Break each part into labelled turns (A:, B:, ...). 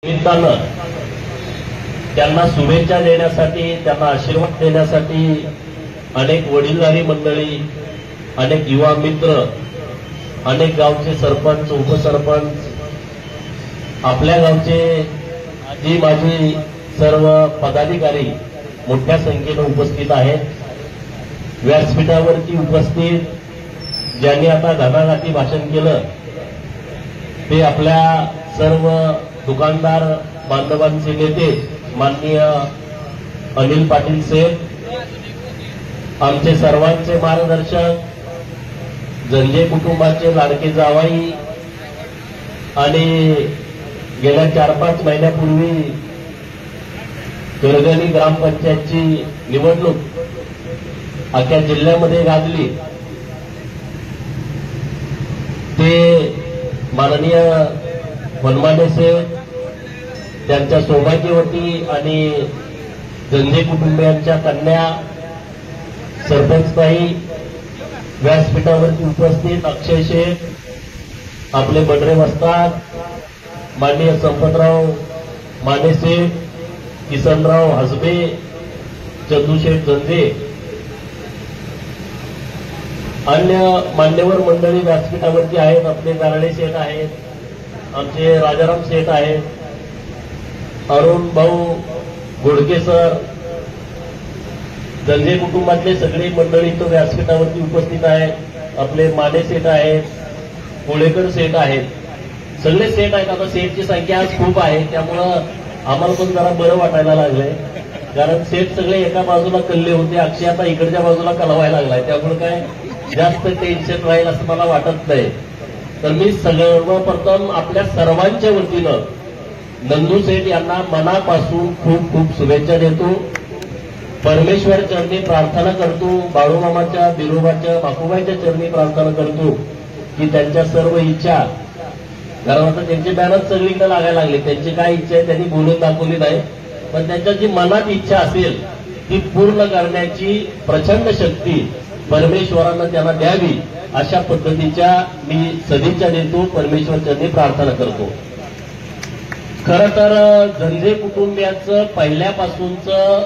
A: निमित्तानं त्यांना शुभेच्छा देण्यासाठी, त्यांना आशीर्वाद देण्यासाठी अनेक वडीलधारी मंडळी, अनेक युवा मित्र, अनेक गावचे सरपंच, उपसरपंच, आपल्या गावचे आजी माजी सर्व पदाधिकारी मोठ्या संख्येने उपस्थित आहेत. व्यासपीठावरती उपस्थित ज्यांनी आता घणाघाती भाषण केलं ते आपल्या सर्व दुकानदार बांधवांचे नेते माननीय अनिल पाटील साहेब, आमचे सर्वांचे मार्गदर्शक, जंजे कुटुंबाचे लाडके जावाई आणि गेल्या 4-5 महिन्यापूर्वी दुर्गणी ग्रामपंचायतची निवडणूक अख्ख्या जिल्ह्यामध्ये गाजली ते माननीय वनमाने साहेब, त्यांच्या सौभाग्यवती आणि जंजे कुटुंबियांच्या कन्या सरपंचताई, व्यासपीठावरती उपस्थित अक्षय शेठ, आपले बडरे वस्ताद, माननीय संपतराव माने साहेब, किसनराव हसबे, चंदूशेठ जंजे, अन्य मान्यवर मंडळी व्यासपीठावरती आहेत. आपले गारडे शेठ आहेत, आमचे राजाराम शेठ आहेत, अरुण भाऊ गोडके सर, जंजे कुटुंबातले सगळे मंडळी तो व्यासपीठावरती उपस्थित आहेत. आपले माने सेठ आहेत, कोळेकर सेठ आहेत, सगळे सेठ आहेत. आता सेठची संख्या आज खूप आहे, त्यामुळं आम्हाला पण जरा बरं वाटायला लागलंय, कारण सेठ सगळे एका बाजूला कल्ले होते, अक्षय आता इकडच्या बाजूला कलवायला लागलाय, त्यामुळे काय जास्त टेन्शन राहील असं मला वाटत नाही. तर मी सर्वप्रथम आपल्या सर्वांच्या वतीनं नंदू सेठ यांना मनापासून खूप खूप शुभेच्छा देतो. परमेश्वर चरणी प्रार्थना करतो, बाळूमामाच्या, बिरोबाच्या, बापूबाईच्या चरणी प्रार्थना करतो की त्यांच्या सर्व इच्छा, कारण आता त्यांचे बॅनर सगळीकडे लागायला लागले, त्यांची काय इच्छा आहे त्यांनी बोलून दाखवली नाही, पण त्यांच्या जी मनात इच्छा असेल ती पूर्ण करण्याची प्रचंड शक्ती परमेश्वरानं त्यांना द्यावी, अशा पद्धतीच्या मी सदिच्छा देतो, परमेश्वर चरणी प्रार्थना करतो. खरं तर जंजे कुटुंबियांचं पहिल्यापासूनचं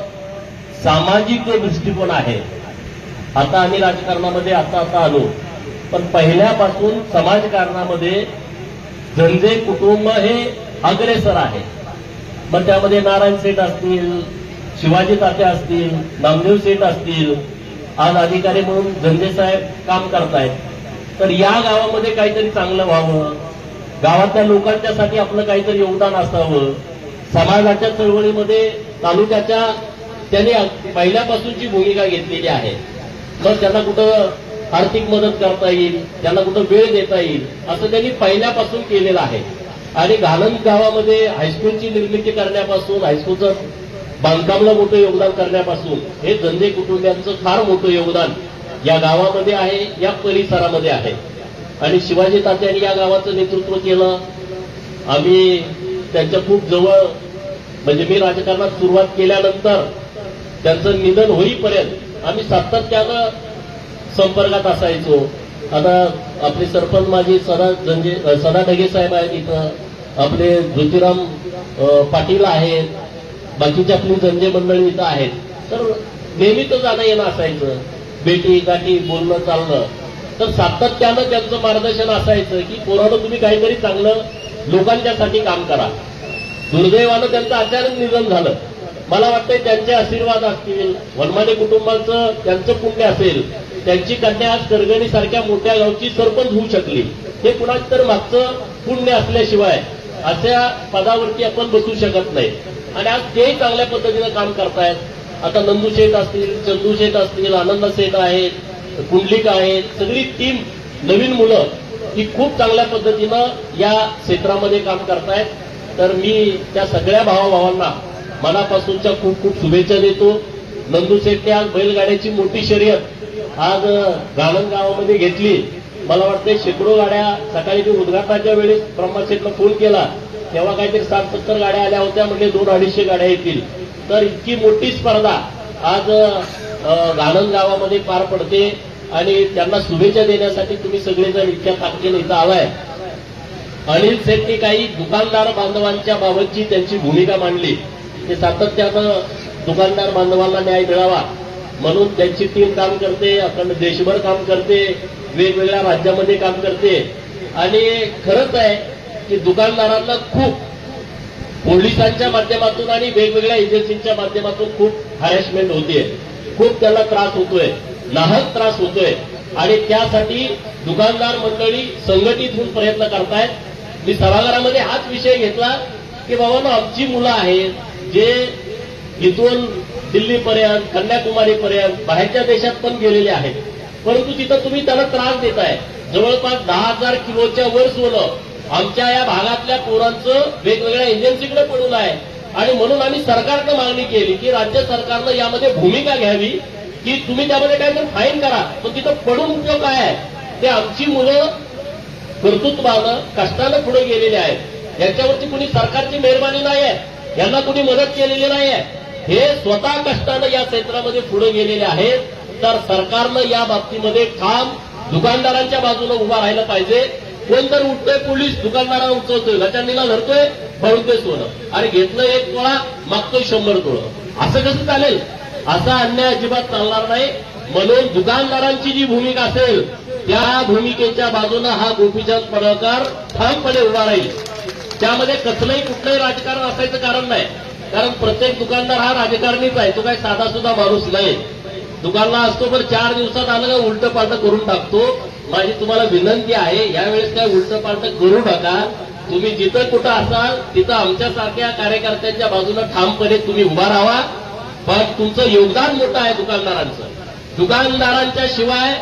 A: सामाजिक जो दृष्टिकोन आहे, आता आम्ही राजकारणामध्ये आता आलो, पण पहिल्यापासून समाजकारणामध्ये जंजे कुटुंब हे अग्रेसर आहे. मग त्यामध्ये नारायण सेठ असतील, शिवाजी तात्या असतील, नामदेव सेठ असतील, आज अधिकारी म्हणून जंजे साहेब काम करतायत. तर या गावामध्ये काहीतरी चांगलं व्हावं, गावातल्या लोकांच्यासाठी आपलं काहीतरी योगदान असावं, समाजाच्या चळवळीमध्ये तालुक्याच्या त्यांनी पहिल्यापासूनची भूमिका घेतलेली आहे. मग त्यांना कुठं आर्थिक मदत करता येईल, त्यांना कुठं वेळ देता येईल, असं त्यांनी पहिल्यापासून केलेलं आहे. आणि घाणंद गावामध्ये हायस्कूलची निर्मिती करण्यापासून, हायस्कूलचं बांधकामला मोठं योगदान करण्यापासून हे जंजे कुटुंबियांचं फार मोठं योगदान या गावामध्ये आहे, या परिसरामध्ये आहे. आणि शिवाजी तात्यांनी या गावाचं नेतृत्व केलं. आम्ही त्यांच्या खूप जवळ, म्हणजे मी राजकारणात सुरुवात केल्यानंतर त्यांचं निधन होईपर्यंत आम्ही सातत्यानं संपर्कात असायचो. आता आपले सरपंच माझे सदा ढगे साहेब आहेत इथं, आपले ज्योतिराम पाटील आहेत, बाकीची आपली जंजे मंडळी इथं आहेत. तर नेहमीच जाणं येणं असायचं, भेटी गाठी, बोलणं चालणं. तर सातत्यानं त्यांचं मार्गदर्शन असायचं की पोरानं तुम्ही काहीतरी चांगलं लोकांच्यासाठी काम करा. दुर्दैवानं त्यांचं अचानक निधन झालं. मला वाटतंय त्यांचे आशीर्वाद असतील, वनमाने कुटुंबाचं त्यांचं पुण्य असेल, त्यांची कन्या आज करगणी सारख्या मोठ्या गावची सरपंच होऊ शकली, हे कुणाच तर मागचं पुण्य असल्याशिवाय अशा पदावरती आपण बसू शकत नाही. आणि आज तेही चांगल्या पद्धतीनं काम करतायत. आता नंदू शेठ असतील, चंदू शेठ असतील, आनंद शेठ आहेत, कुंडलिक आहेत, सगळी टीम, नवीन मुलं ही खूप चांगल्या पद्धतीनं या क्षेत्रामध्ये काम करतायत. तर मी त्या सगळ्या भावाभावांना मनापासूनच्या खूप खूप शुभेच्छा देतो. नंदू शेठने आज बैलगाड्याची मोठी शर्यत आज घाणंद गावामध्ये घेतली. मला वाटतं शेकडो गाड्या, सकाळी मी उद्घाटनाच्या वेळेस ब्रह्मा शेठला फोन केला तेव्हा काहीतरी 60-70 गाड्या आल्या होत्या, म्हणजे 200-250 गाड्या येतील. तर इतकी मोठी स्पर्धा आज घाणंद गावामध्ये पार पडते आणि त्यांना शुभेच्छा देण्यासाठी तुम्ही सगळेजण इतक्या ताकदीने इथं आलाय. अनिल सेठनी काही दुकानदार बांधवांच्या बाबतची त्यांची भूमिका मांडली की सातत्यानं दुकानदार बांधवांना न्याय मिळावा म्हणून त्यांची टीम काम करते, अखंड देशभर काम करते, वेगवेगळ्या राज्यामध्ये काम करते. आणि खरंच आहे की दुकानदारांना खूप पोलिसांच्या माध्यमातून आणि वेगवेगळ्या एजन्सींच्या माध्यमातून खूप हॅरेसमेंट होतीये, खूप त्याला त्रास होतोय, नाहक त्रास होतोय. आणि त्यासाठी दुकानदार मंडळी संघटित होऊन प्रयत्न करतायत. मी सभागृहामध्ये हाच विषय घेतला की बाबांनो, आमची मुलं आहेत जे इथून दिल्लीपर्यंत, कन्याकुमारीपर्यंत, बाहेरच्या देशात पण गेलेले आहेत, परंतु तिथं तुम्ही त्यांना त्रास देताय. जवळपास 10,000 किलोच्या वर सोनं आमच्या या भागातल्या पोरांचं वेगवेगळ्या एजन्सीकडे पडून आहे. आणि म्हणून आम्ही सरकारनं मागणी केली की राज्य सरकारनं यामध्ये भूमिका घ्यावी की तुम्ही त्यामध्ये काहीतरी फाईन करा, पण तिथं पडून उपयोग काय आहे. ते आमची मुलं कर्तृत्वानं कष्टानं पुढे गेलेले आहेत, यांच्यावरती कुणी सरकारची मेहरबानी नाही आहे, यांना कुणी मदत केलेली नाही आहे. हे स्वतः कष्टानं या क्षेत्रामध्ये पुढे गेलेले आहेत. तर सरकारनं या बाबतीमध्ये ठाम दुकानदारांच्या बाजूने उभा राहिलं पाहिजे. कोण तर उठतोय पोलीस, दुकानदारांना उचलतोय, लचांडीला धरतोय, पळतोय सोनं, आणि घेतलं 1 तोळा मागतोय 100 तोळं. असं कसं चालेल? असा अन्याय अजिबात चालणार नाही. म्हणून दुकानदारांची जी भूमिका असेल त्या भूमिकेच्या बाजूने हा गोपीचंद पडळकर ठामपणे उभा राहील. त्यामध्ये कसलंही कुठलंही राजकारण असायचं कारण नाही, कारण प्रत्येक दुकानदार हा राजकारणीच आहे, तो काही साधा सुद्धा माणूस नाही. दुकानला असतो पण 4 दिवसात आलं का उलट पालट करून टाकतो. माझी तुम्हाला विनंती आहे, यावेळेस काय उलट पालट करू नका. तुम्ही जिथं कुठं असाल तिथं आमच्यासारख्या कार्यकर्त्यांच्या बाजूने ठामपणे तुम्ही उभा राहा. पण तुमचं योगदान मोठं आहे दुकानदारांचं. दुकानदारांच्या शिवाय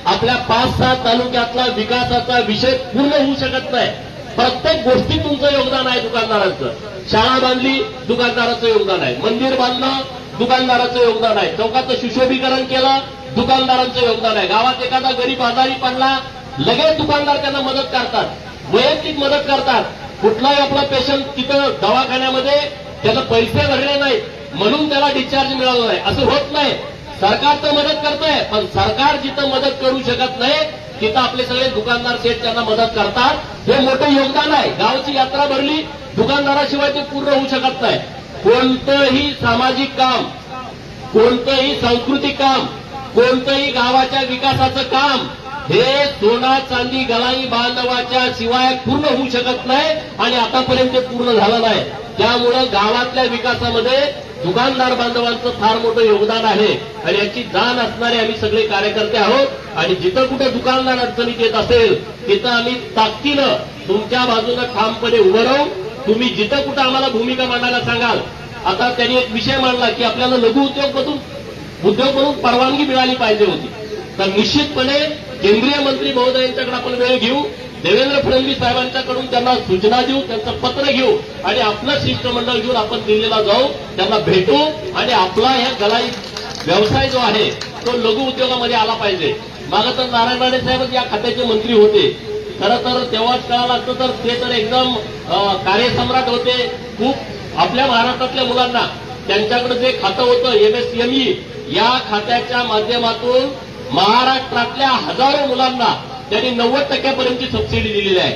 A: आपल्या 5-6 तालुक्यातला विकासाचा विषय पूर्ण होऊ शकत नाही. प्रत्येक गोष्टीत तुमचं योगदान आहे दुकानदारांचं. शाळा बांधली, दुकानदाराचं योगदान आहे. मंदिर बांधलं, दुकानदाराचं योगदान आहे. चौकाचं सुशोभीकरण केलं, दुकानदारांचं योगदान आहे. गावात एखादा गरीब आजारी पडला, लगेच दुकानदार त्यांना मदत करतात, वैयक्तिक मदत करतात. कुठलाही आपला पेशंट तिथं दवाखान्यामध्ये त्याला पैसे भरले नाहीत म्हणून त्याला डिस्चार्ज मिळाला नाही, असं होत नाही. सरकार तर मदत करतंय, पण सरकार जिथं मदत करू शकत नाही तिथं आपले सगळे दुकानदार सेठ त्यांना मदत करतात. हे मोठं योगदान आहे. गावची यात्रा भरली, दुकानदाराशिवाय ते पूर्ण होऊ शकत नाही. कोणतंही सामाजिक काम, कोणतंही सांस्कृतिक काम, कोणतंही गावाच्या विकासाचं काम हे सोना चांदी गलाई बांधवाच्या शिवाय पूर्ण होऊ शकत नाही, आणि आतापर्यंत ते पूर्ण झालं नाही. त्यामुळं गावातल्या विकासामध्ये दुकानदार बांधवांचं फार मोठं योगदान आहे, आणि याची जाण असणारे आम्ही सगळे कार्यकर्ते आहोत. आणि जिथं कुठे दुकानदार अडचणीत येत असेल तिथं आम्ही ताकदीनं तुमच्या बाजूने ठामपणे उभं राहू. तुम्ही जिथं कुठं आम्हाला भूमिका मांडायला सांगाल. आता त्यांनी एक विषय मांडला की आपल्याला लघु उद्योग म्हणून परवानगी मिळाली पाहिजे होती. तर निश्चितपणे केंद्रीय मंत्री महोदयांच्याकडे आपण वेळ घेऊ, देवेंद्र फडणवीस साहेबांच्याकडून त्यांना सूचना देऊ, त्यांचं पत्र घेऊ, आणि आपलं शिष्टमंडळ घेऊन आपण दिल्लीला जाऊ, त्यांना भेटू, आणि आपला ह्या गलाई व्यवसाय जो आहे तो लघु उद्योगामध्ये आला पाहिजे. मागं तर नारायण राणे साहेबच या खात्याचे मंत्री होते. खरं तर तेव्हाच कळालं असतं तर ते तर एकदम कार्यसम्राट होते. खूप आपल्या महाराष्ट्रातल्या मुलांना त्यांच्याकडे जे खातं होतं MSME, या खात्याच्या माध्यमातून महाराष्ट्रातल्या हजारो मुलांना त्यांनी 90% सबसिडी दिलेली आहे.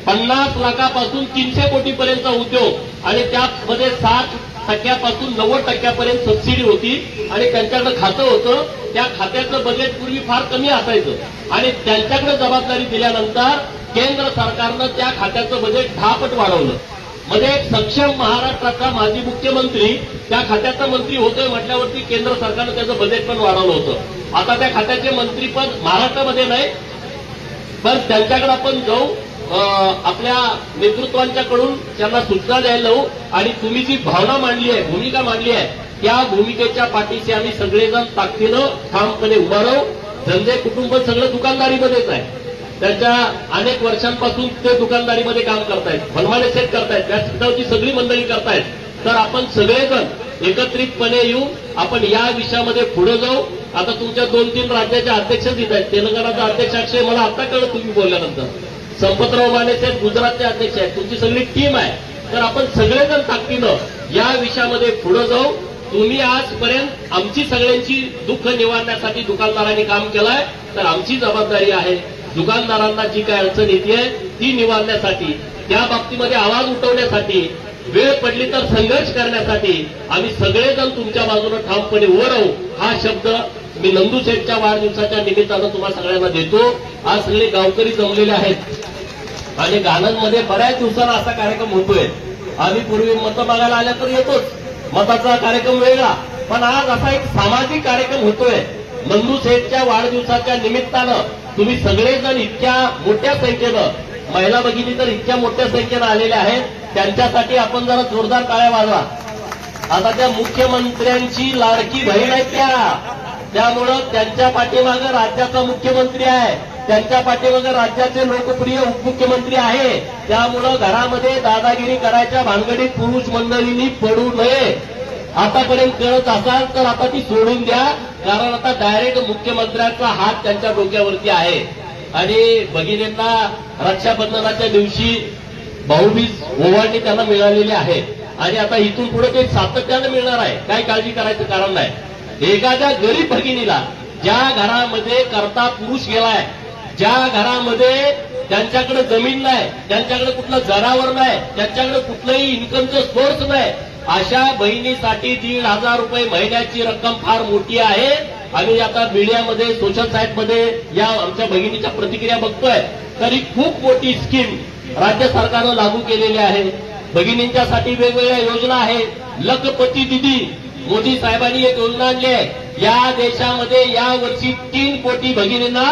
A: 50 लाखापासून 300 कोटीपर्यंतचा उद्योग, आणि त्यामध्ये 60% 90% सबसिडी होती. आणि त्यांच्याकडे खातं होतं, त्या खात्याचं बजेट पूर्वी फार कमी असायचं, आणि त्यांच्याकडे जबाबदारी दिल्यानंतर केंद्र सरकारनं त्या खात्याचं बजेट 10 पट वाढवलं. मध्ये एक सक्षम महाराष्ट्राचा माजी मुख्यमंत्री त्या खात्याचा मंत्री होतोय म्हटल्यावरती केंद्र सरकारनं त्याचं बजेट पण वाढवलं होतं. आता त्या खात्याचे मंत्रीपद महाराष्ट्रामध्ये नाही, पण त्यांच्याकडे आपण जाऊ, आपल्या नेतृत्वांच्याकडून त्यांना सूचना द्यायला लावू, आणि तुम्ही जी भावना मांडली आहे, भूमिका मांडली आहे, त्या भूमिकेच्या पाठीशी आम्ही सगळेजण ताकदीनं ठामपणे उभा राहू. धंदे कुटुंब सगळं दुकानदारीमध्येच आहे. त्यांच्या अनेक वर्षांपासून ते दुकानदारीमध्ये काम करतायत, भलमाने सेट करतायत, व्यासपीठावरची सगळी मंडळी करतायत. तर आपण सगळेजण एकत्रितपणे येऊन आपण या विषयामध्ये पुढे जाऊ. आता तुमच्या 2-3 राज्याचे अध्यक्ष दित आहेत. तेलंगणाचा अध्यक्ष अक्षय मला आता कळलं तुम्ही बोलल्यानंतर. संपतराव माने साहेब गुजरातचे अध्यक्ष आहेत. तुमची सगळी टीम आहे. तर आपण सगळेजण ताकदीनं या विषयामध्ये पुढे जाऊ. तुम्ही आजपर्यंत आमची सगळ्यांची दुःख निवारण्यासाठी दुकानदारांनी काम केलंय, तर आमची जबाबदारी आहे दुकानदारांना जी काय अडचण येते ती निवारण्यासाठी, त्या बाबतीमध्ये आवाज उठवण्यासाठी, वेळ पडली तर संघर्ष करण्यासाठी आम्ही सगळेजण तुमच्या बाजूने ठामपणे उभं राहू, हा शब्द मी नंदू शेठच्या वाढदिवसाच्या निमित्तानं तुम्हाला सगळ्यांना देतो. आज सगळे गावकरी जमलेले आहेत आणि गाणंमध्ये बऱ्याच दिवसांना असा कार्यक्रम होतोय. आम्ही पूर्वी मतं मागायला आल्या तर येतोच, मताचा कार्यक्रम वेगळा, पण आज असा एक सामाजिक कार्यक्रम होतोय. नंदू शेठच्या वाढदिवसाच्या निमित्तानं तुम्ही सगळेजण इतक्या मोठ्या संख्येनं, महिला भगिनी तर इतक्या मोठ्या संख्येनं आलेल्या आहेत, त्यांच्यासाठी आपण जरा जोरदार टाळ्या वाजवा. आता त्या मुख्यमंत्र्यांची लाडकी बहीण आहेत त्यामुळं त्यांच्या पाठीमागं राज्याचा मुख्यमंत्री आहे, त्यांच्या पाठीमागं राज्याचे लोकप्रिय उपमुख्यमंत्री आहे. त्यामुळं घरामध्ये दादागिरी करायच्या भानगडीत पुरुष मंडळींनी पडू नये. आतापर्यंत कळत असाल तर आता ती सोडून द्या, कारण आता डायरेक्ट मुख्यमंत्र्यांचा हात त्यांच्या डोक्यावरती आहे. आणि भगिनींना रक्षाबंधनाच्या दिवशी भाऊबीज ओवाळणी त्यांना मिळालेली आहे आणि आता इथून पुढे ते सातत्यानं मिळणार आहे, काही काळजी करायचं कारण नाही. एखाद्या गरीब भगिनीला ज्या घरामध्ये करता पुरुष गेलाय, ज्या घरामध्ये त्यांच्याकडे जमीन नाही, त्यांच्याकडे कुठलं जनावर नाही, त्यांच्याकडे कुठलंही इन्कमचं सोर्स नाही, अशा बहिणीसाठी 1,500 रुपये महिन्याची रक्कम फार मोठी आहे. आम्ही आता मीडियामध्ये, सोशल साईटमध्ये या आमच्या भगिनीच्या प्रतिक्रिया बघतोय, तरी खूप मोठी स्कीम राज्य सरकारनं लागू केलेली आहे. भगिनींच्यासाठी वेगवेगळ्या योजना आहेत. लखपती दिदी, मोदी साहेबांनी एक योजना आणली आहे. या देशामध्ये या वर्षी 3 कोटी भगिनींना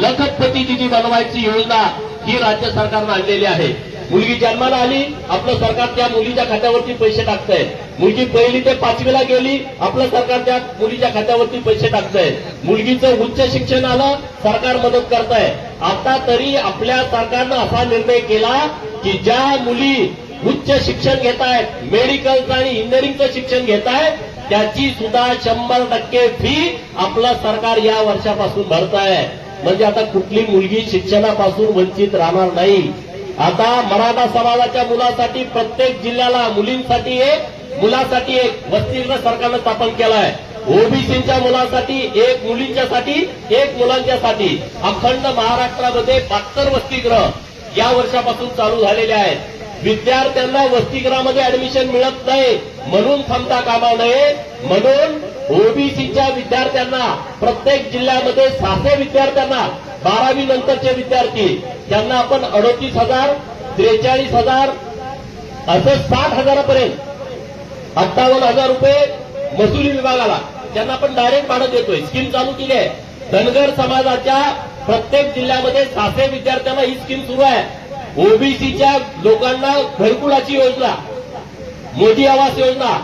A: लखपती दिदी बनवायची योजना ही राज्य सरकारनं आणलेली आहे. मुलगी जन्माला आली, आपलं सरकार त्या मुलीच्या खात्यावरती पैसे टाकतंय. मुलगी 1ली ते 5वीला गेली, आपलं सरकार त्या मुलीच्या खात्यावरती पैसे टाकतंय. मुलगीचं उच्च शिक्षण आलं, सरकार मदत करतंय. आता तरी आपल्या सरकारनं असा निर्णय केला की ज्या मुली उच्च शिक्षण घेत आहेत, मेडिकलचं आणि इंजिनिअरिंगचं शिक्षण घेत आहेत, त्याची सुद्धा 100% फी आपलं सरकार या वर्षापासून भरत आहे. म्हणजे आता कुठली मुलगी शिक्षणापासून वंचित राहणार नाही. आता मराठा समाजाच्या मुलासाठी प्रत्येक जिल्ह्याला मुलींसाठी एक, मुलासाठी एक वसतिगृह सरकारनं स्थापन केलं आहे. ओबीसीच्या मुलांसाठी एक, मुलींच्यासाठी एक, मुलांच्यासाठी अखंड महाराष्ट्रामध्ये 72 वसतिगृह या वर्षापासून चालू झालेले आहेत. विद्यार्थ्यांना वसतिगृहामध्ये ऍडमिशन मिळत नाही म्हणून थांबता कामा नये, म्हणून ओबीसीच्या विद्यार्थ्यांना प्रत्येक जिल्ह्यामध्ये 600 विद्यार्थ्यांना 12वी नंतरचे विद्यार्थी त्यांना आपण 38,000, 43,000 असं 60,000पर्यंत 58,000 रुपये महसुली विभागाला त्यांना आपण डायरेक्ट भाडं देतोय. स्कीम चालू केली आहे. धनगर समाजाच्या प्रत्येक जिल्ह्यामध्ये 600 विद्यार्थ्यांना ही स्कीम सुरू आहे. ओबीसीच्या लोकांना घरकुलाची योजना, मोदी आवास योजना,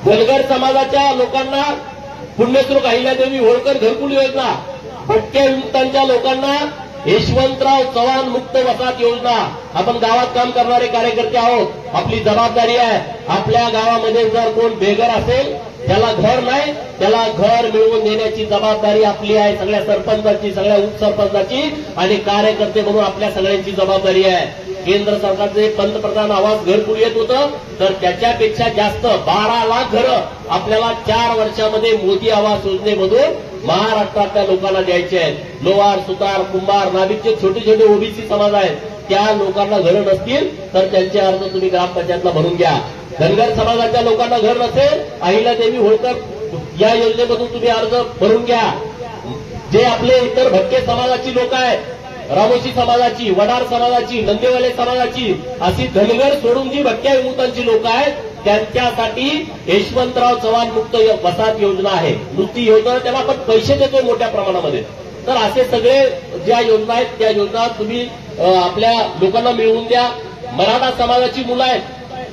A: धनगर समाजाच्या लोकांना पुण्यश्लोक अहिल्यादेवी होळकर घरकुल योजना, भटक्या विमुक्तांच्या लोकांना यशवंतराव चव्हाण मुक्त वसाहत योजना. आपण गावात काम करणारे कार्यकर्ते आहोत, आपली जबाबदारी आहे. आपल्या गावामध्ये जर कोण बेघर असेल, त्याला घर नाही, त्याला घर मिळवून देण्याची जबाबदारी आपली आहे, सगळ्या सरपंचाची, सगळ्या उपसरपंचाची आणि कार्यकर्ते म्हणून आपल्या सगळ्यांची जबाबदारी आहे. केंद्र सरकारचे पंतप्रधान आवास घरकुल येत होतं, तर त्याच्यापेक्षा जास्त 12 लाख घरं आपल्याला 4 वर्षामध्ये मोदी आवास योजनेमधून महाराष्ट्रातल्या लोकांना द्यायचे आहेत. लोहार, सुतार, कुंभार, नाभिकचे छोटे छोटे ओबीसी समाज आहेत, त्या लोकांना घरं नसतील तर त्यांचे अर्ज तुम्ही ग्रामपंचायतला भरून घ्या. धनगर समाजाच्या लोकांना घर नसेल, अहिल्यादेवी होळकर या योजनेमधून तुम्ही अर्ज भरून घ्या. जे आपले इतर भटके समाजाची लोक आहेत, रामोशी समाजाची, वडार समाजाची, नंदेवाले समाजाची, अशी धनगर सोडून जी भटक्या विमुक्तांची लोक आहेत, त्यांच्यासाठी यशवंतराव चव्हाण मुक्त वसाहत योजना आहे. नुसती योजना, त्याला आपण पैसे देतोय मोठ्या प्रमाणामध्ये. तर असे सगळे ज्या योजना आहेत त्या योजना तुम्ही आपल्या लोकांना मिळवून द्या. मराठा समाजाची मुलं आहेत,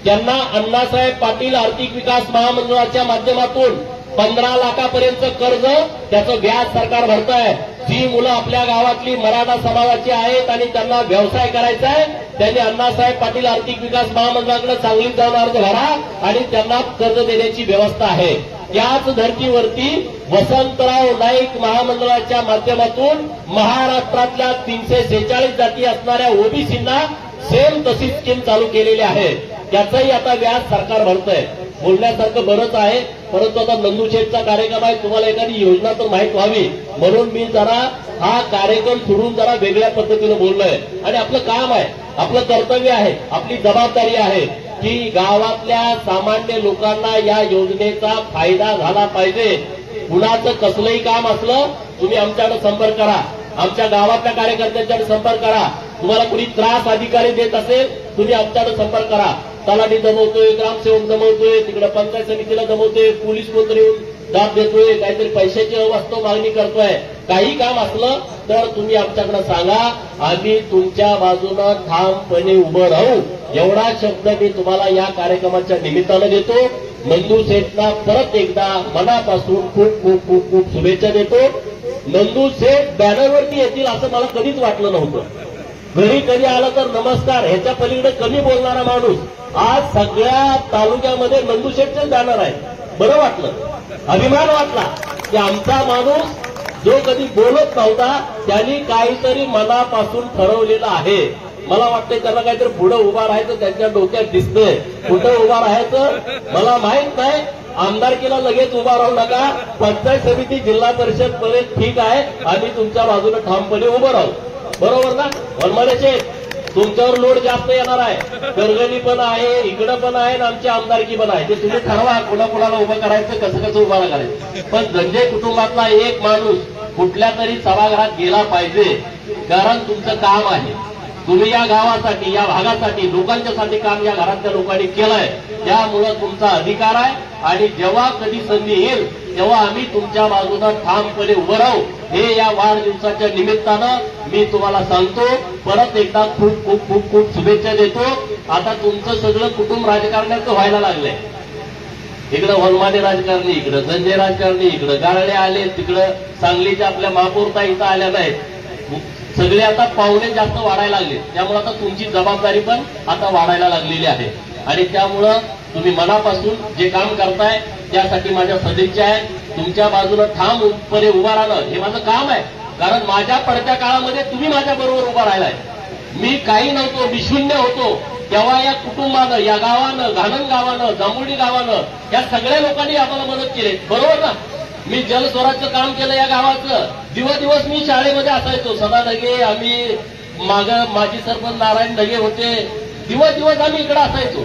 A: त्यांना अण्णासाहेब पाटील आर्थिक विकास महामंडळाच्या माध्यमातून 15 लाखापर्यंत कर्ज, त्याचं व्याज सरकार भरत आहे. जी मुलं आपल्या गावातली मराठा समाजाची आहेत आणि त्यांना व्यवसाय करायचा आहे, त्यांनी अण्णासाहेब पाटील आर्थिक विकास महामंडळाकडे सांगलीत जाऊन अर्ज भरा आणि त्यांना कर्ज देण्याची व्यवस्था आहे. त्याच धर्तीवरती वसंतराव नाईक महामंडळाच्या माध्यमातून महाराष्ट्रातल्या 346 जाती असणाऱ्या ओबीसींना सेम तशी स्कीम चालू केलेली आहे. त्याचंही आता व्याज सरकार भरतंय. बोलण्यासारखं बरंच आहे, परंतु आता नंदूशेठचा कार्यक्रम आहे, तुम्हाला एखादी योजना तर माहीत व्हावी म्हणून मी जरा हा कार्यक्रम सोडून जरा वेगळ्या पद्धतीने बोललोय. आणि आपलं काम आहे, आपलं कर्तव्य आहे, आपली जबाबदारी आहे की गावातल्या सामान्य लोकांना या योजनेचा फायदा झाला पाहिजे. कुणाचं कसलंही काम असलं तुम्ही आमच्याकडे संपर्क करा, आमच्या गावातल्या कार्यकर्त्यांच्याकडे संपर्क करा. तुम्हाला कुणी त्रास अधिकारी देत असेल तुम्ही आमच्याकडे संपर्क करा. तलाठी दमवतोय, ग्रामसेवक दमवतोय, तिकडे पंचायत समितीला दमवतोय, पोलीस कोणतरी येऊन दाब देतोय, काहीतरी पैशाची अवास्तव मागणी करतोय, काही काम असलं तर तुम्ही आमच्याकडे सांगा, आम्ही तुमच्या बाजूनं ठामपणे उभं राहू. एवढा शब्द मी तुम्हाला या कार्यक्रमाच्या निमित्तानं देतो. नंदू शेठना परत एकदा मनापासून खूप खूप खूप खूप शुभेच्छा देतो. नंदू शेठ बॅनरवरती येतील असं मला कधीच वाटलं नव्हतं. घरी कधी आलं तर नमस्कार ह्याच्या पलीकडे कमी बोलणारा माणूस आज सगळ्या तालुक्यामध्ये नंदू शेठचेच बॅनर आहे. बरं वाटलं, अभिमान वाटला की आमचा माणूस जो कधी बोलत नव्हता त्यांनी काहीतरी मनापासून ठरवलेलं आहे. मला वाटतं त्याला काहीतरी पुढे उभा राहायचं त्यांच्या डोक्यात दिसतंय. कुठं उभा राहायचं मला माहित नाही. आमदारकीला लगेच उभा राहू नका. पंचायत समिती, जिल्हा परिषद पर्यंत ठीक आहे, आम्ही तुमच्या बाजूने ठामपणे उभं राहू. बरोबर ना? वनमाळ्याचे तुमच्यावर लोड जास्त येणार आहे. गरगणी पण आहे, इकडं पण आहे, आणि आमची आमदारकी पण आहे. ते तुम्ही ठरवा कुणाकुणाला उभं करायचं, कसं कसं उभं करायचं. पण धनंजय कुटुंबातला एक माणूस कुठल्या तरी सभागृहात गेला पाहिजे, कारण तुमचं काम आहे. तुम्ही या गावासाठी, या भागासाठी, लोकांच्यासाठी काम या घरातल्या लोकांनी केलंय. त्यामुळं तुमचा अधिकार आहे. आणि जेव्हा कधी संधी येईल तेव्हा आम्ही तुमच्या बाजूनं ठामपणे उभं राहू. हे या वाढदिवसाच्या निमित्तानं मी तुम्हाला सांगतो. परत एकदा खूप खूप खूप खूप शुभेच्छा देतो. आता तुमचं सगळं कुटुंब राजकारण्याचं व्हायला लागलंय. इकडं वनमाने राजकारणी, इकडं संजय राजकारणी, इकडं गारडे आले, तिकडं सांगलीच्या आपल्या महापौरता इथं आल्या नाहीत. सगळे आता पाहुणे जास्त वाढायला लागले. त्यामुळे आता तुमची जबाबदारी पण आता वाढायला लागलेली आहे. आणि त्यामुळं तुम्ही मनापासून जे काम करताय त्यासाठी माझ्या सदिच्छा आहे. तुमच्या बाजूनं ठामपणे उभा राहणं हे माझं काम आहे. कारण माझ्या पडत्या काळामध्ये तुम्ही माझ्या बरोबर उभा राहिलाय. मी काही नव्हतो, मी शून्य होतो, तेव्हा या कुटुंबानं, या गावानं, घाणन गावानं, जांभुर्डी गावानं, या सगळ्या लोकांनी आम्हाला मदत केली. बरोबर ना? मी जलस्वराजचं काम केलं या गावाचं. दिवस मी शाळेमध्ये असायचो. सदा ढगे, आम्ही माजी सरपंच नारायण ढगे होते. दिवस आम्ही इकडे असायचो.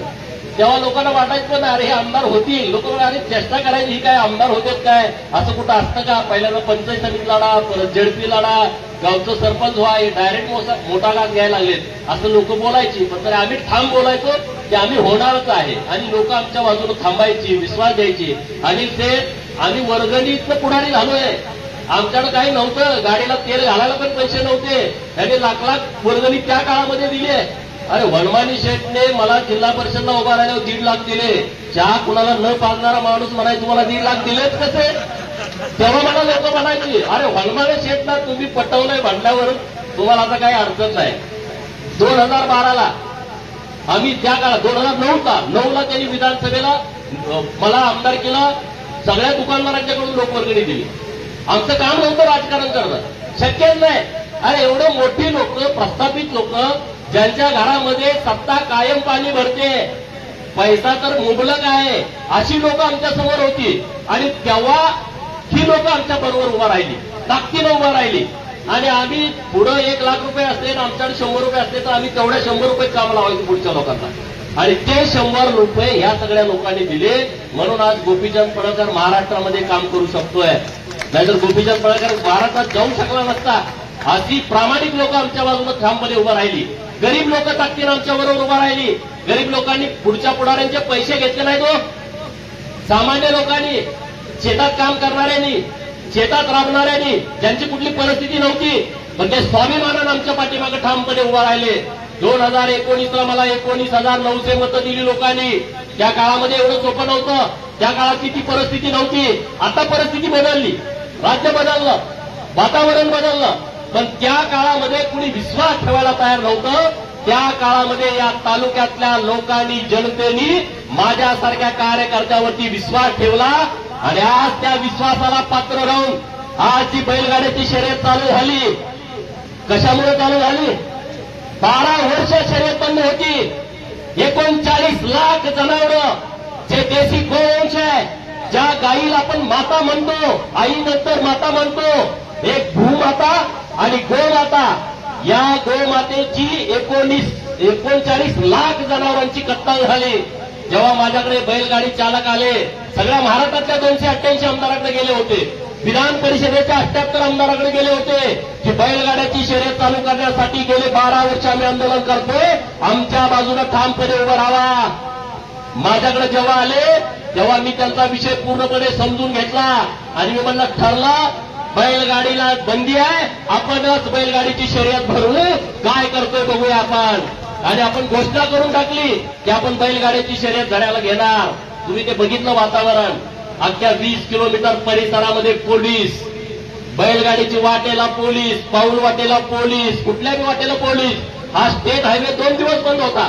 A: तेव्हा लोकांना वाटायचं पण अरे हे आमदार होतील. लोक अरे चेष्टा करायची, ही काय आमदार होतेच काय, असं कुठं असतं का. पहिल्यांदा पंचायत समिती लढा, परत जेडपी लढा, गावचं सरपंच व्हा, हे डायरेक्ट मोठा घात घ्यायला लागलेत असं लोक बोलायची. पण तरी आम्ही ठाम बोलायचो की आम्ही होणारच आहे. आणि लोक आमच्या बाजूने थांबायची, विश्वास द्यायची. आणि ते आम्ही वर्गणीतलं पुढारी झालोय. आमच्याकडे काही नव्हतं, गाडीला तेल घालायला पण पैसे नव्हते. त्यांनी लाख वर्गणी त्या काळामध्ये दिली. अरे वनमानी शेठने मला जिल्हा परिषदला उभा राहिल्यावर 1.5 लाख दिले. चहा कुणाला न पाजणारा माणूस म्हणायचं तुम्हाला 1.5 लाख दिलेच कसे. तेव्हा मला लोक म्हणायची अरे वनमानी शेठना तुम्ही पटवलंय म्हणल्यावर तुम्हाला आता काही अडचण नाही. 2012ला आम्ही त्या काळात 2009ला त्यांनी विधानसभेला मला आमदार केलं. सगळ्या दुकानदारांच्याकडून लोकवर्गणी दिली. आमचं काम नव्हतं राजकारण करणं, शक्यच नाही. अरे एवढे मोठी लोक, प्रस्थापित लोक, ज्यांच्या घरामध्ये सत्ता कायम पाणी भरते, पैसा तर मुबलक आहे, अशी लोक आमच्या समोर होती. आणि तेव्हा ही लोक आमच्या बरोबर उभा राहिली, ताकदीनं उभा राहिली. आणि आम्ही पुढं 1 लाख रुपये असले, आमच्याकडे 100 रुपये असले तर आम्ही तेवढ्या 100 रुपये काम लावायचे पुढच्या लोकांना. आणि ते 100 रुपये ह्या सगळ्या लोकांनी दिले. म्हणून आज गोपीचंद पडळकर महाराष्ट्रामध्ये काम करू शकतोय. नाहीतर गोपीचंद पडळकर महाराष्ट्रात जाऊ शकला नसता. अशी प्रामाणिक लोक आमच्या बाजूने ठामपणे उभा राहिली. गरीब लोक ताकदीनं आमच्या बरोबर उभा राहिली. गरीब लोकांनी पुढच्या पुढाऱ्यांचे पैसे घेतले नाही. तो सामान्य लोकांनी, शेतात काम करणाऱ्यांनी, शेतात राबणाऱ्यांनी, ज्यांची कुठली परिस्थिती नव्हती, पण ते स्वाभिमानानं आमच्या पाठीमागे ठामपणे उभा राहिले. 2019ला मला 19,900 मतं दिली लोकांनी. त्या काळामध्ये एवढं सोपं नव्हतं. त्या काळाची ती परिस्थिती नव्हती. आता परिस्थिती बदलली, राज्य बदललं, वातावरण बदललं. पण त्या काळामध्ये कुणी विश्वास ठेवायला तयार नव्हतं. त्या काळामध्ये या तालुक्यातल्या लोकांनी, जनतेनी माझ्यासारख्या कार्यकर्त्यावरती विश्वास ठेवला. आणि आज त्या विश्वासाला पात्र राहून आज ती बैलगाड्याची शर्यत चालू झाली. कशामुळे चालू झाली? 12 वर्ष शर्यत बंद होती. 39 लाख जनावरं जे देशी गोवंश आहे, ज्या गाईला आपण माता म्हणतो, आईनंतर माता म्हणतो, एक भूमाता आणि गोमाता. या गोमातेची 39 लाख जनावरांची कत्तल झाली. जेव्हा माझ्याकडे बैलगाडी चालक आले, सगळ्या महाराष्ट्रातल्या 288 आमदाराकडे गेले होते, विधान परिषदेच्या 78 आमदाराकडे गेले होते की बैलगाड्याची शर्यत चालू करण्यासाठी गेले 12 वर्ष आम्ही आंदोलन करतोय, आमच्या बाजूने ठामपणे उभं राहा. माझ्याकडे जेव्हा आले तेव्हा मी त्यांचा विषय पूर्णपणे समजून घेतला आणि मी म्हणलं ठरलं, बैलगाडीला बंदी आहे, आपणच बैलगाडीची शर्यत भरू, काय करतोय बघूया आपण. आणि आपण घोषणा करून टाकली की आपण बैलगाडीची शर्यत धरायला घेणार. तुम्ही ते बघितलं वातावरण, अख्ख्या 20 किलोमीटर परिसरामध्ये पोलीस, बैलगाडीची वाटेला पोलीस, पाऊल वाटेला पोलीस, कुठल्याही वाटेला पोलीस. हा स्टेट हायवे 2 दिवस बंद होता,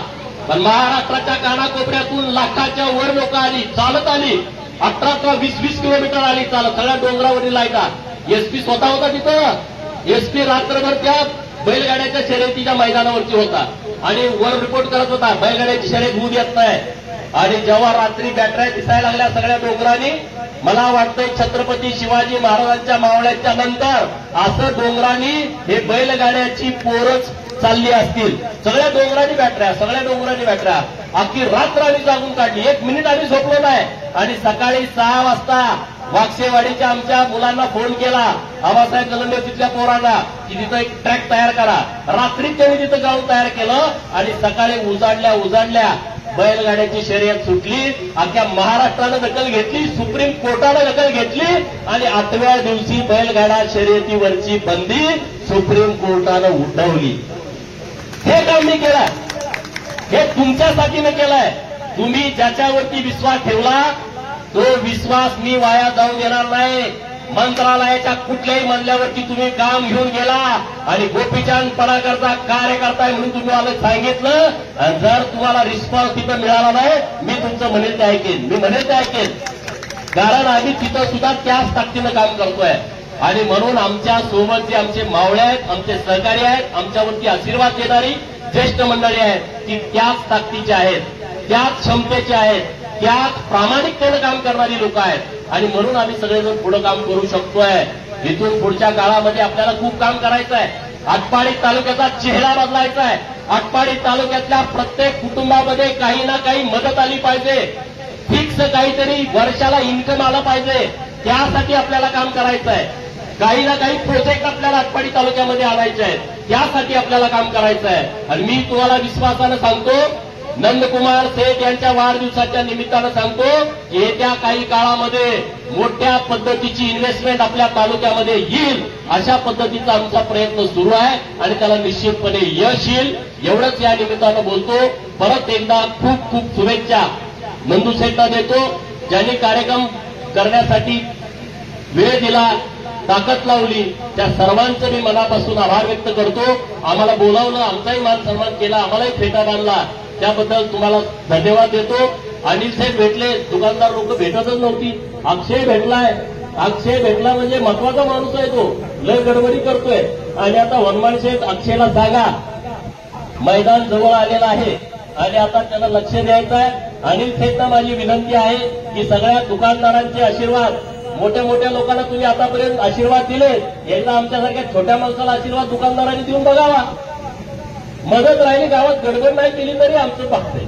A: पण महाराष्ट्राच्या कानाकोपऱ्यातून लाखाच्या वर लोक आली, चालत आली, 18-20 किलोमीटर आली चालत, सगळ्या डोंगरावरील लाईटा. एसपी स्वतः होता तिथं, एसपी रात्रभर त्या बैलगाड्याच्या शर्यतीच्या मैदानावरती होता आणि वर रिपोर्ट करत होता बैलगाड्याची शर्यत होऊ देत नाही. आणि जेव्हा रात्री बॅटऱ्या दिसायला लागल्या सगळ्या डोंगरांनी, मला वाटतंय छत्रपती शिवाजी महाराजांच्या मावळ्याच्या नंतर असं डोंगरांनी हे बैलगाड्याची पोरच चालली असतील. सगळ्या डोंगरांनी बॅटऱ्या, अख्खी रात्र आम्ही जागून काढली, 1 मिनिट आम्ही झोपलो नाही. आणि सकाळी 6 वाजता वागसेवाडीच्या आमच्या मुलांना फोन केला, आबासाहेब जलंडे तिथल्या पोरांना, की तिथं एक ट्रॅक तयार करा. रात्रीच त्यांनी तिथं जाऊन तयार केलं आणि सकाळी उजाडल्या बैलगाड्याची शर्यत सुटली. अख्ख्या महाराष्ट्रानं दखल घेतली, सुप्रीम कोर्टानं दखल घेतली आणि 8व्या दिवशी बैलगाडा शर्यतीवरची बंदी सुप्रीम कोर्टानं उठवली. हे काम मी केलंय, हे तुमच्यासाठी मी केलंय. तुम्ही ज्याच्यावरती विश्वास ठेवला तो विश्वास मी वाया जाऊ देणार नाही. मंत्रालयाच्या कुठल्याही मजल्यावरती तुम्ही काम घेऊन गेला आणि गोपीचंद पडाकरचा कार्यकर्ता म्हणून तुम्ही मला सांगितलं, आणि जर तुम्हाला रिस्पॉन्स तिथं मिळाला नाही, मी तुमचं म्हणेल ते ऐकेन, कारण आम्ही तिथं सुद्धा त्याच ताकदीनं काम करतोय. आणि म्हणून आमच्या सोबत जे आमचे मावळे आहेत, आमचे सहकारी आहेत, आमच्यावरती आशीर्वाद देणारी ज्येष्ठ मंडळी आहेत, ती त्याच ताकदीची आहेत, त्याच क्षमतेची आहेत, त्याच प्रामाणिकतेनं काम करणारी लोक आहेत. आणि म्हणून आम्ही सगळेजण पुढे काम करू शकतोय. इथून पुढच्या काळामध्ये आपल्याला खूप काम करायचं आहे. आटपाडी तालुक्याचा चेहरा बदलायचा आहे. आटपाडी तालुक्यातल्या प्रत्येक कुटुंबामध्ये काही ना काही मदत आली पाहिजे, फिक्स काहीतरी वर्षाला इन्कम आलं पाहिजे. त्यासाठी आपल्याला काम करायचं आहे. काही ना काही प्रोजेक्ट आपल्याला आटपाडी तालुक्यामध्ये आणायचे आहेत, त्यासाठी आपल्याला काम करायचं आहे. आणि मी तुम्हाला विश्वासानं सांगतो, नंदकुमार सेठ यांच्या वाढदिवसाच्या निमित्तानं सांगतो, येत्या काही काळामध्ये मोठ्या पद्धतीची इन्व्हेस्टमेंट आपल्या तालुक्यामध्ये येईल, अशा पद्धतीचा आमचा प्रयत्न सुरू आहे आणि त्याला निश्चितपणे यश येईल. एवढंच या निमित्तानं बोलतो. परत एकदा खूप खूप शुभेच्छा नंदू सेठला देतो, ज्यांनी कार्यक्रम करण्यासाठी वेळ दिला, ताकद लावली. त्या सर्वांचं मी मनापासून आभार व्यक्त करतो. आम्हाला बोलावलं, आमचाही मान सन्मान केला, आम्हालाही फेटा बांधला, त्याबद्दल तुम्हाला धन्यवाद देतो. अनिल साहेब भेटले, दुकानदार लोक भेटतच नव्हती. अक्षय भेटला म्हणजे महत्वाचा माणूस आहे तो, लय गडबडी करतोय. आणि आता हनुमान शेठ अक्षयला सांगा, मैदान जवळ आलेलं आहे आणि आता त्याला लक्ष द्यायचं आहे. अनिल शेठना माझी विनंती आहे की सगळ्या दुकानदारांचे आशीर्वाद, मोठ्या मोठ्या लोकांना तुम्ही आतापर्यंत आशीर्वाद दिले, एकदा आमच्यासारख्या छोट्या माणसाला आशीर्वाद दुकानदारांनी देऊन बघावा. मदत राहिली, गावात गडबड नाही केली तरी आमचं पाहतंय,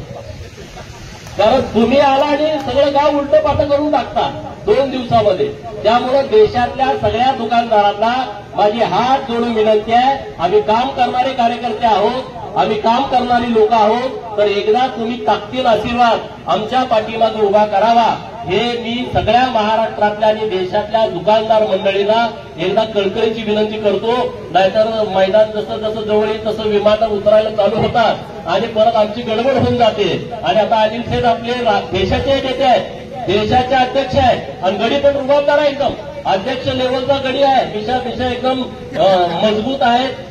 A: कारण तुम्ही आला आणि सगळं गाव उलटं पाटं करून टाकता 2 दिवसामध्ये. त्यामुळे देशातल्या सगळ्या दुकानदारांना माझी हात जोडून विनंती आहे, आम्ही काम करणारे कार्यकर्ते आहोत, आम्ही काम करणारी लोक आहोत, तर एकदा तुम्ही ताकदीन आशीर्वाद आमच्या पाठीमागे उभा करावा. हे मी सगळ्या महाराष्ट्रातल्या आणि देशातल्या दुकानदार मंडळींना एकदा कळकळीची विनंती करतो. नाहीतर मैदान जसं जसं जवळ येईल तसं विमानात उतरायला चालू होतात आणि परत आमची गडबड होऊन जाते. आणि आता अनिल सेठ आपले देशाचे नेते आहेत, देशाचे अध्यक्ष आहेत आणि गडी पण रुबाबदार आहे, एकदम अध्यक्ष लेवलचा गडी आहे, विषय एकदम मजबूत आहेत.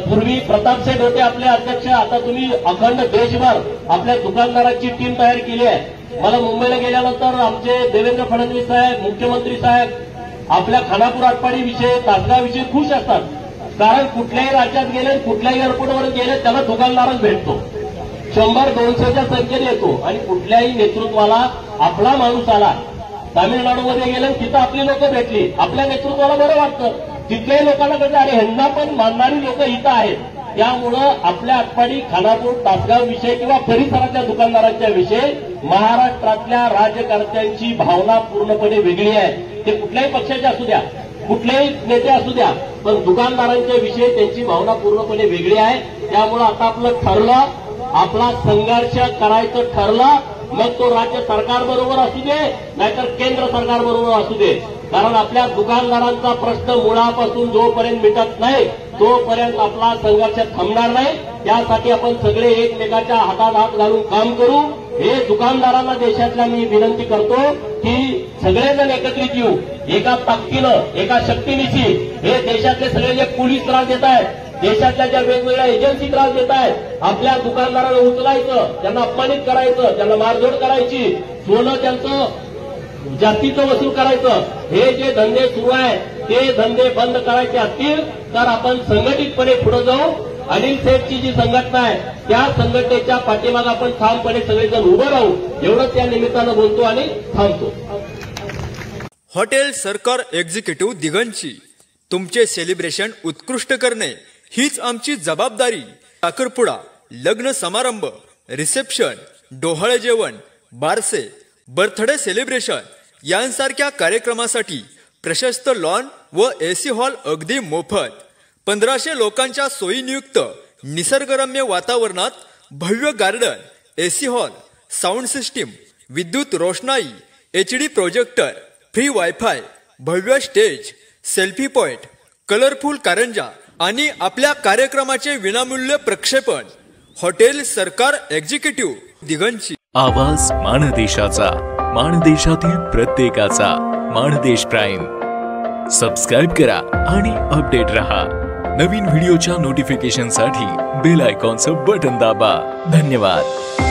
A: पूर्वी प्रताप सेठ होते आपले अध्यक्ष, आता तुम्ही अखंड देशभर आपल्या दुकानदारांची टीम तयार केली आहे. मला मुंबईला गेल्यानंतर आमचे देवेंद्र फडणवीस साहेब, मुख्यमंत्री साहेब आपल्या खानापूर आटपाडी विषय, तासगाव विषयी खुश असतात, कारण कुठल्याही राज्यात गेले, कुठल्याही एअरपोर्टवर गेले, त्याला दुकानदारच भेटतो. 100-200च्या संख्येने येतो आणि कुठल्याही नेतृत्वाला आपला माणूस आला, तामिळनाडूमध्ये गेले तिथं आपली लोक भेटली, आपल्या नेतृत्वाला बरं वाटतं, तिथल्याही लोकांना कळतं अरे ह्यांना पण मानणारी लोक इथं आहेत. त्यामुळं आपल्या आटपाडी, खानापूर, तासगाव विषय किंवा परिसरातल्या दुकानदारांच्या विषयी महाराष्ट्रातल्या राजकारत्यांची भावना पूर्णपणे वेगळी आहे. ते कुठल्याही पक्षाचे असू द्या, कुठलेही नेते असू द्या, पण दुकानदारांच्या विषयी त्यांची भावना पूर्णपणे वेगळी आहे. त्यामुळं आता आपलं ठरलं, आपला संघर्ष करायचं ठरलं, मग तो राज्य सरकार बरोबर असू दे नाहीतर केंद्र सरकार बरोबर असू दे. कारण आपल्या दुकानदारांचा प्रश्न मुळापासून जोपर्यंत मिटत नाही तोपर्यंत आपला संघर्ष थांबणार नाही. त्यासाठी आपण सगळे एकमेकाच्या हातात हात घालून काम करू. हे दुकानदारांना देशातल्या मी विनंती करतो की सगळेजण एकत्रित येऊ, एका ताकदीनं, एका शक्तीनिशी. हे देशातले सगळे जे पोलीस त्रास देत आहेत, देशातल्या ज्या वेगवेगळ्या एजन्सी त्रास देत आहेत, आपल्या दुकानदारांना उचलायचं, त्यांना अपमानित करायचं, त्यांना मारझोड करायची, सोनं त्यांचं जास्तीचं वसूल करायचं, हे जे धंदे सुरू आहेत ते धंदे बंद करायचे असतील तर आपण संघटितपणे पुढे जाऊ. अनिल सेठची जी संघटना आहे त्या संघटनेच्या पाठीमागे आपण ठामपणे सगळेजण उभं राहू, एवढंच या निमित्तानं बोलतो आणि थांबतो.
B: हॉटेल सरकार एक्झिक्युटिव्ह दिगंची, तुमचे सेलिब्रेशन उत्कृष्ट करणे हीच आमची जबाबदारी. साखरपुडा, लग्न समारंभ, रिसेप्शन, डोहाळे जेवण, बारसे, बर्थडे सेलिब्रेशन यांसारख्या कार्यक्रमासाठी प्रशस्त लॉन व एसी हॉल अगदी मोफत. 1500 लोकांच्या सोयीनियुक्त निसर्गरम्य वातावरणात भव्य garden, AC hall, sound system, विद्युत रोषणाई, HD प्रोजेक्टर, फ्री वायफाय, भव्य stage, selfie point, colourful Karanja आणि आपल्या कार्यक्रमाचे विनामूल्य प्रक्षेपण. हॉटेल सरकार एक्झिक्युटिव्ह दिगंची.
C: आवाज माणदेशाचा, माणदेशातील प्रत्येकाचा. माणदेश प्राईम सबस्क्राईब करा आणि अपडेट रहा. नवीन व्हिडिओच्या नोटिफिकेशनसाठी बेल आयकॉनचं बटन दाबा. धन्यवाद.